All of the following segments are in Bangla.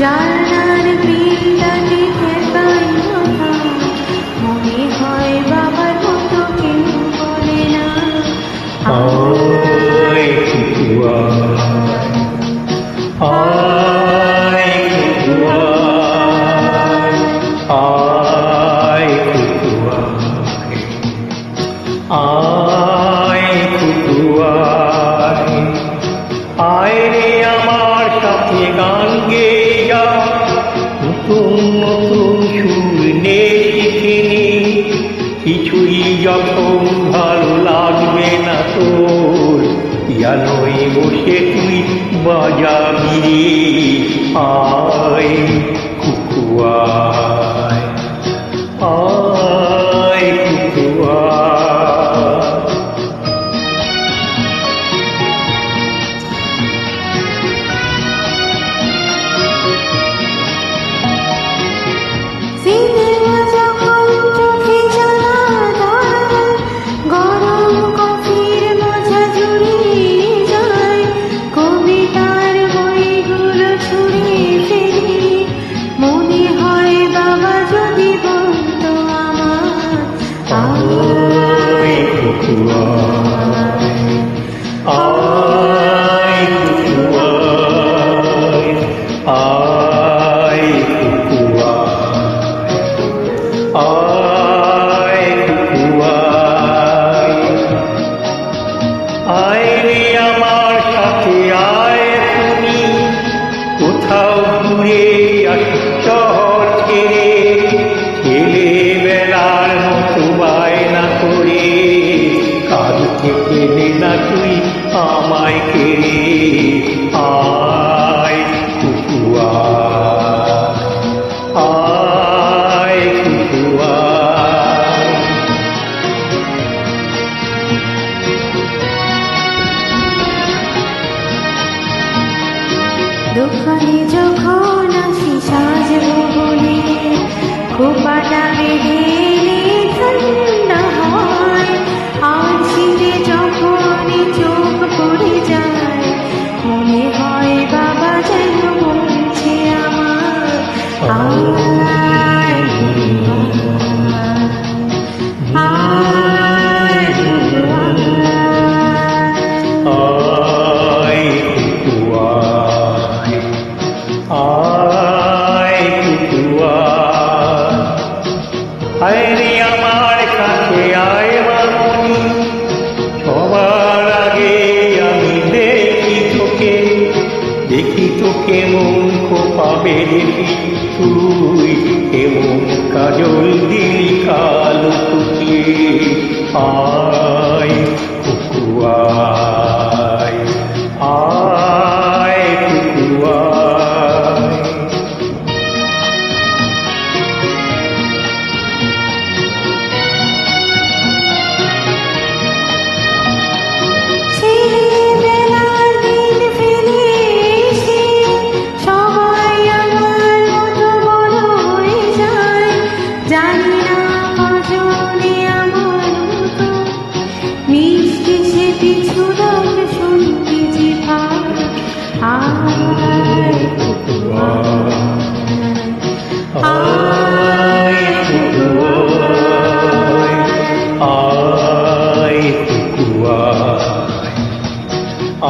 জানার বিড়ালে ঠেকাই মাথা, মনে হয় বাবার মতো কেউ বলে না। আয় কুকুয়া, আয় কুকুয়া, আয় কুকুয়া, আয় কুকুয়া, আয় রে আমার সাথে গান গেয়ে যা। নতুন নতুন সুর নে শিখিনি, কিছুই যখন ভালো লাগবে না তোর, পিয়ানোয় বসে তুই বাজাবি রে। আয় কুকুয়া, আয় কুকুয়া। সিনেমা যখন চোখে জ্বালা ধরায়, গরম কফির মজা জুড়িয়ে যায়, কবিতার বইগুলো ছুঁড়ে ফেলি, মনে হয় বাবা যদি বলতো আমার। আয় কুকুয়া, আয় কুকুয়া, আয় কুকুয়া, আয় কুকুয়া, আয় রে আমার সাথে আয় তুমি, কোথাও ঘুরে আসি শহর ছেড়ে, ছেলেবেলার মতো বায়না করে, কাল থেকে নে না তুই আমায় কেড়ে। আয় কুকুয়া, আয় কুকুয়া। দোকানে যখন আসি সাজবো বলে, খোপাটা বেঁধে ঠান্ডা হয়, আর শীতে যখনই চোখ পড়ে যায়, মনে হয় বাবা যেন বলছে আমার। আয় আয় আয় কুকুয়া, আয় কুকুয়া, আয় রে আমার কাছে আয় মামনি, সবার আগে আমি দেখি তোকে মন খোপাবে দেখি, তুই কেমন কাজল দিলি কালো কুকিয়ে। আয় কুকুয়া, আয় কুকুয়া। ছেলেবেলার দিন ফিরে এসে সবাই আমার মতো বড় হয়ে যায়, জানি না কজনে আমার মতো মিষ্টি সে কিছু রঙ শুনতে যে পায়। আয় কুকুয়া, আয় কুকুয়া, আয় কুকুয়া,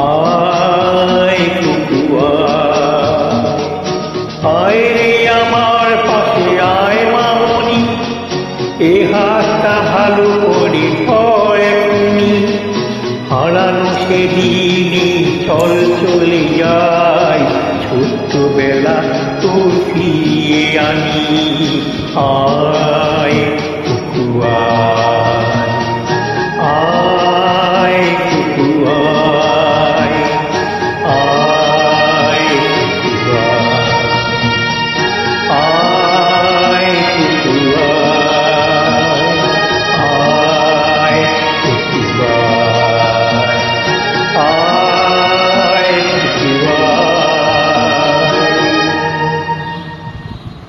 আয় কুকুয়া, আয় রে আমার পাশে আয় মামনি, এ হাতটা ভালো করে ধর এখনি, হারানো সেদিনই চল চলে যায়, ছোট্টবেলা তোর ফিরিয়ে আনি। আয়